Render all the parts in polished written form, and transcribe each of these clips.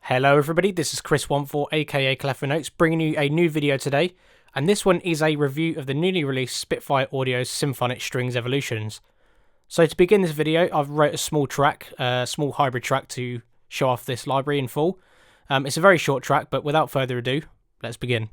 Hello everybody, this is Chris14 aka ClefferNotes bringing you a new video today, and this one is a review of the newly released Spitfire Audio's Symphonic Strings Evolutions. So to begin this video, I've wrote a small track, a small hybrid track to show off this library in full. It's a very short track, but without further ado, let's begin.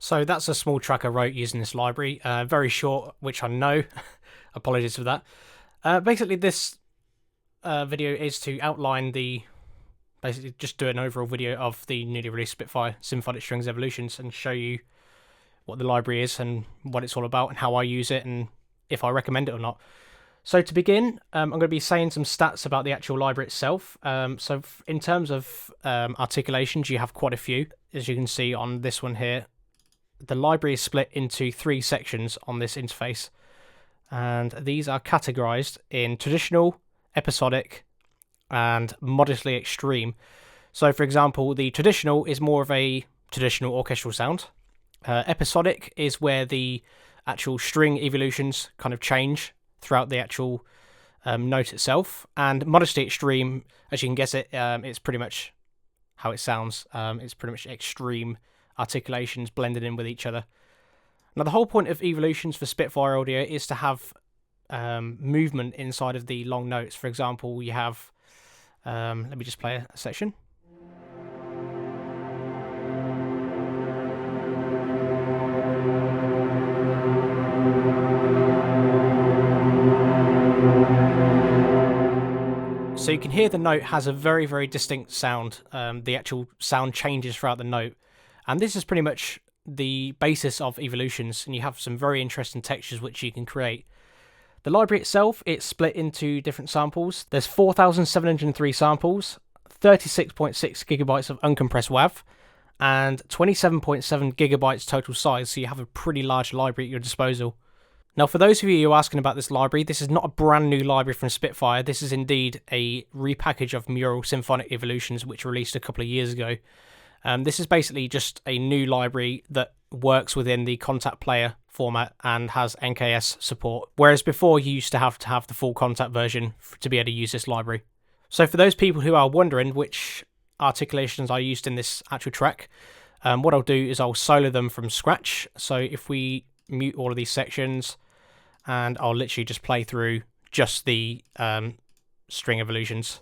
So that's a small track I wrote using this library, very short, which I know. Apologies for that. Basically, this video is to outline basically just do an overall video of the newly released Spitfire Symphonic Strings Evolutions and show you what the library is and what it's all about and how I use it and if I recommend it or not. So to begin, I'm going to be saying some stats about the actual library itself. So in terms of articulations, you have quite a few, as you can see on this one here. The library is split into 3 sections on this interface, and these are categorized in traditional, episodic, and modestly extreme. So, for example, the traditional is more of a traditional orchestral sound. Episodic is where the actual string evolutions kind of change throughout the actual note itself, and modestly extreme, as you can guess it, it's pretty much how it sounds. It's pretty much extreme articulations blended in with each other. Now, the whole point of evolutions for Spitfire audio is to have movement inside of the long notes. For example, you have, let me just play a section. So you can hear the note has a very, very distinct sound. The actual sound changes throughout the note. And this is pretty much the basis of evolutions, and you have some very interesting textures which you can create. The library itself, it's split into different samples. There's 4,703 samples, 36.6 gigabytes of uncompressed WAV, and 27.7 gigabytes total size, so you have a pretty large library at your disposal. Now, for those of you who are asking about this library, this is not a brand new library from Spitfire. This is indeed a repackage of Mural Symphonic Evolutions, which released a couple of years ago. This is basically just a new library that works within the Contact Player format and has NKS support, whereas before you used to have the full Contact version to be able to use this library. So for those people who are wondering which articulations I used in this actual track, what I'll do is I'll solo them from scratch. So if we mute all of these sections, and I'll literally just play through just the string evolutions.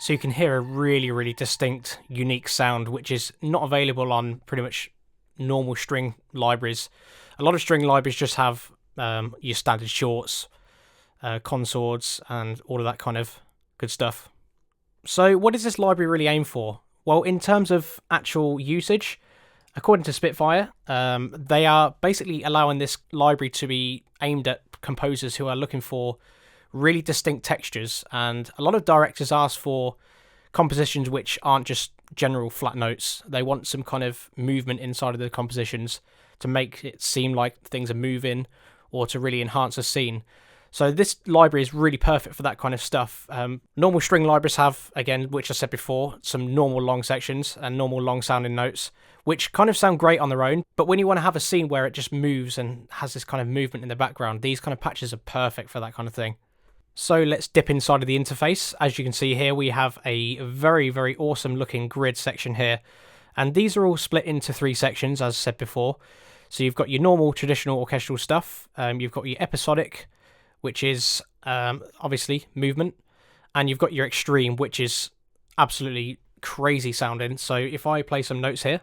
So you can hear a really, really distinct, unique sound, which is not available on pretty much normal string libraries. A lot of string libraries just have your standard shorts, consorts, and all of that kind of good stuff. So what does this library really aim for? Well, in terms of actual usage, according to Spitfire, they are basically allowing this library to be aimed at composers who are looking for really distinct textures, and a lot of directors ask for compositions which aren't just general flat notes. They want some kind of movement inside of the compositions to make it seem like things are moving or to really enhance a scene. So this library is really perfect for that kind of stuff. Normal string libraries have, again, which I said before, some normal long sections and normal long sounding notes, which kind of sound great on their own. But when you want to have a scene where it just moves and has this kind of movement in the background, these kind of patches are perfect for that kind of thing. So let's dip inside of the interface. As you can see here, we have a very, very awesome looking grid section here. And these are all split into 3 sections, as I said before. So you've got your normal traditional orchestral stuff. You've got your episodic, which is obviously movement, and you've got your extreme, which is absolutely crazy sounding. So if I play some notes here,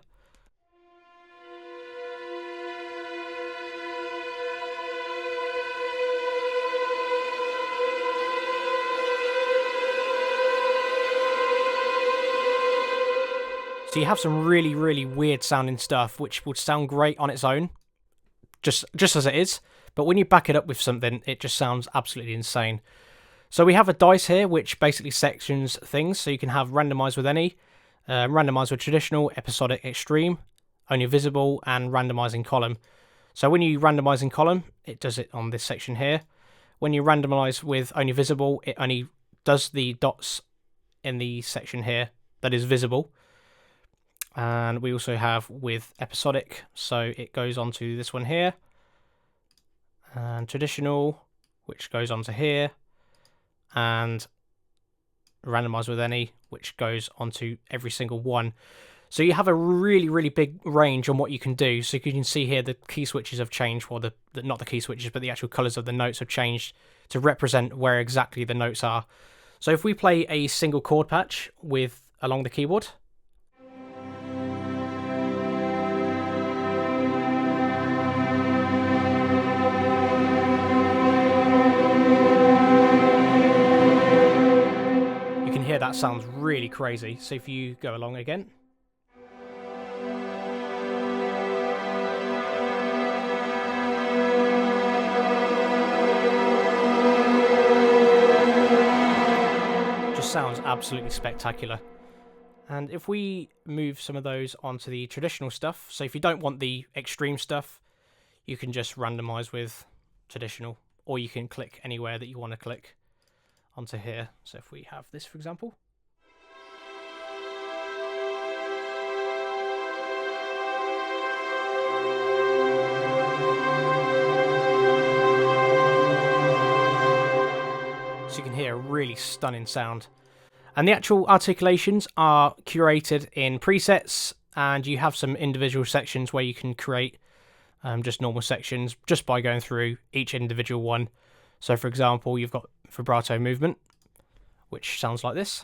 so you have some really, really weird sounding stuff, which would sound great on its own, just as it is. But when you back it up with something, it just sounds absolutely insane. So we have a dice here, which basically sections things. So you can have randomize with any, randomize with traditional, episodic, extreme, only visible, and randomizing column. So when you randomize in column, it does it on this section here. When you randomize with only visible, it only does the dots in the section here that is visible. And we also have with episodic, so it goes on to this one here. And traditional, which goes on to here, and randomize with any, which goes onto every single one. So you have a really, really big range on what you can do. So you can see here the key switches have changed, or not the key switches, but the actual colors of the notes have changed to represent where exactly the notes are. So if we play a single chord patch along the keyboard, that sounds really crazy. So if you go along again, just sounds absolutely spectacular. And if we move some of those onto the traditional stuff, so if you don't want the extreme stuff, you can just randomize with traditional, or you can click anywhere that you want to click onto here. So if we have this, for example, so you can hear a really stunning sound. And the actual articulations are curated in presets, and you have some individual sections where you can create just normal sections just by going through each individual one. So for example, you've got vibrato movement, which sounds like this.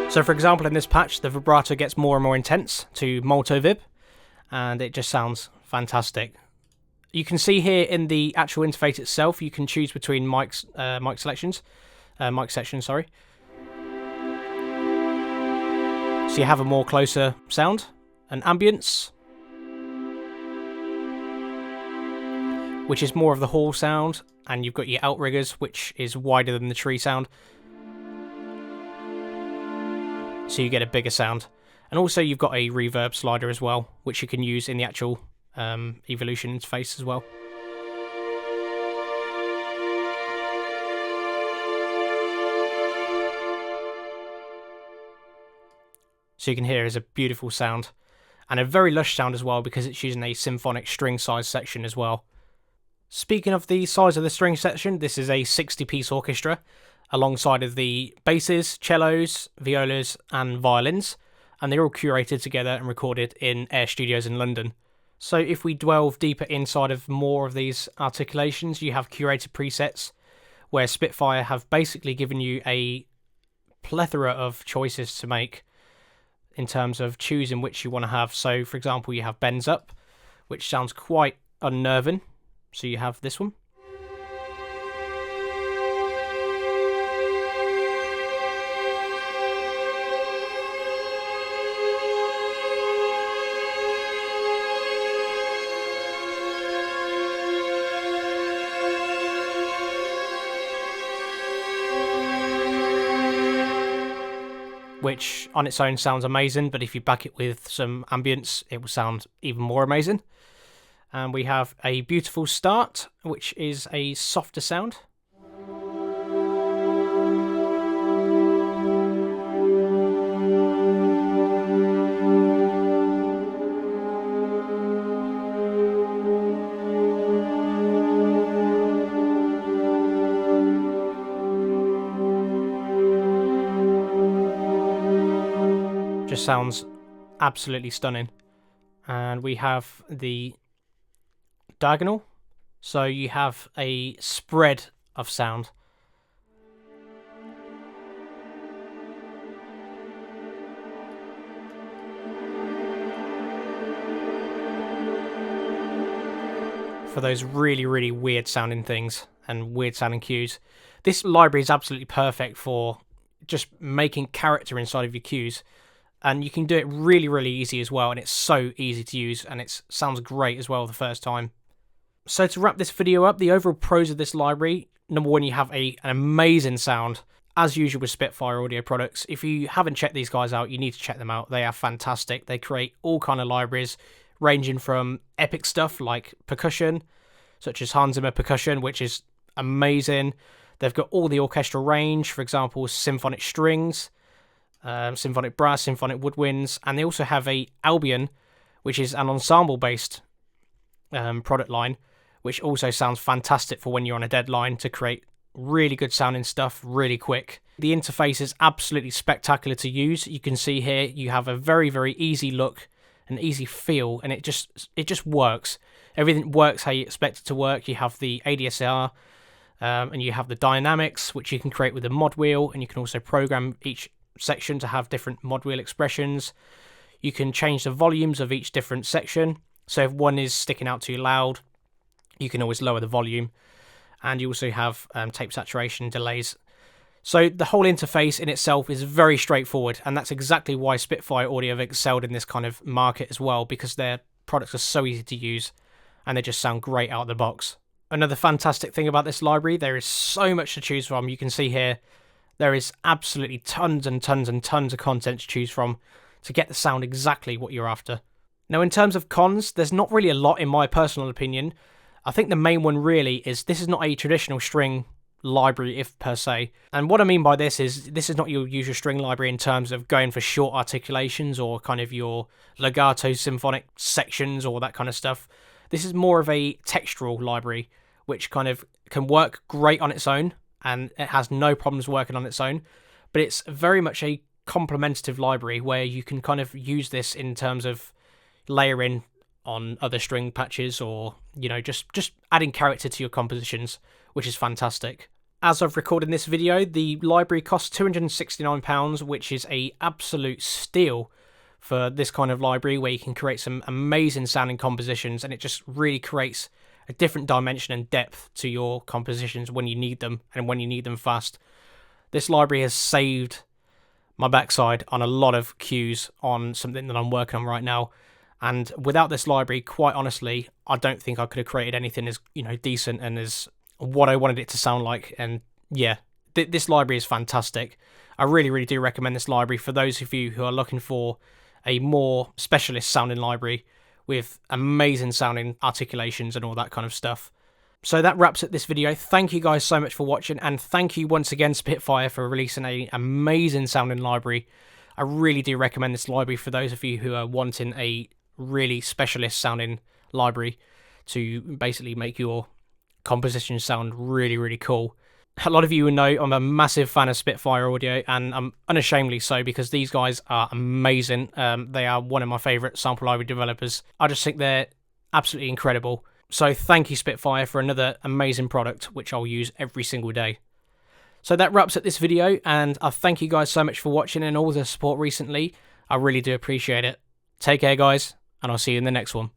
So for example, in this patch, the vibrato gets more and more intense to molto vib, and it just sounds fantastic. You can see here in the actual interface itself, you can choose between mic sections, sorry. So you have a more closer sound, an ambience, which is more of the hall sound, and you've got your outriggers, which is wider than the tree sound. So you get a bigger sound. And also you've got a reverb slider as well, which you can use in the actual evolution interface as well. So you can hear is a beautiful sound, and a very lush sound as well, because it's using a symphonic string size section as well. Speaking of the size of the string section, this is a 60-piece orchestra alongside of the basses, cellos, violas and violins, and they're all curated together and recorded in Air Studios in London. So if we delve deeper inside of more of these articulations, you have curated presets, where Spitfire have basically given you a plethora of choices to make in terms of choosing which you want to have. So for example, you have bends up, which sounds quite unnerving. So you have this one. which on its own sounds amazing, but if you back it with some ambience, it will sound even more amazing. And we have a beautiful start, which is a softer sound. Just sounds absolutely stunning. And we have the diagonal, so you have a spread of sound. For those really, really weird sounding things and weird sounding cues. This library is absolutely perfect for just making character inside of your cues. And you can do it really, really easy as well, and it's so easy to use, and it sounds great as well the first time. So to wrap this video up, the overall pros of this library: number one, you have an amazing sound, as usual with Spitfire audio products. If you haven't checked these guys out, you need to check them out. They are fantastic. They create all kind of libraries, ranging from epic stuff like percussion, such as Hans Zimmer percussion, which is amazing. They've got all the orchestral range, for example, symphonic strings, symphonic brass, symphonic woodwinds, and they also have a Albion, which is an ensemble-based product line, which also sounds fantastic for when you're on a deadline to create really good sounding stuff really quick. The interface is absolutely spectacular to use. You can see here you have a very, very easy look, an easy feel, and it just works. Everything works how you expect it to work. You have the ADSR, and you have the dynamics, which you can create with the mod wheel, and you can also program each section to have different mod wheel expressions. You can change the volumes of each different section, so if one is sticking out too loud, you can always lower the volume. And you also have tape saturation delays. So the whole interface in itself is very straightforward, and that's exactly why Spitfire Audio have excelled in this kind of market as well, because their products are so easy to use and they just sound great out of the box. Another fantastic thing about this library, there is so much to choose from. You can see here there is absolutely tons and tons and tons of content to choose from to get the sound exactly what you're after. Now, in terms of cons, there's not really a lot in my personal opinion. I think the main one really is this is not a traditional string library, if per se. And what I mean by this is not your usual string library in terms of going for short articulations or kind of your legato symphonic sections or that kind of stuff. This is more of a textural library, which kind of can work great on its own, and it has no problems working on its own, but it's very much a complementative library where you can kind of use this in terms of layering on other string patches, or just adding character to your compositions, which is fantastic. As I've recorded this video, the library costs £269, which is a absolute steal for this kind of library where you can create some amazing sounding compositions, and it just really creates a different dimension and depth to your compositions when you need them, and when you need them fast. This library has saved my backside on a lot of cues on something that I'm working on right now, and without this library, quite honestly, I don't think I could have created anything as decent and as what I wanted it to sound like. And yeah, this library is fantastic. I really, really do recommend this library for those of you who are looking for a more specialist sounding library with amazing sounding articulations and all that kind of stuff. So that wraps up this video. Thank you guys so much for watching, and thank you once again Spitfire for releasing an amazing sounding library. I really do recommend this library for those of you who are wanting a really specialist sounding library to basically make your composition sound really, really cool. A lot of you will know I'm a massive fan of Spitfire Audio, and I'm unashamedly so, because these guys are amazing. They are one of my favourite sample library developers. I just think they're absolutely incredible. So thank you Spitfire for another amazing product, which I'll use every single day. So that wraps up this video, and I thank you guys so much for watching and all the support recently. I really do appreciate it. Take care guys, and I'll see you in the next one.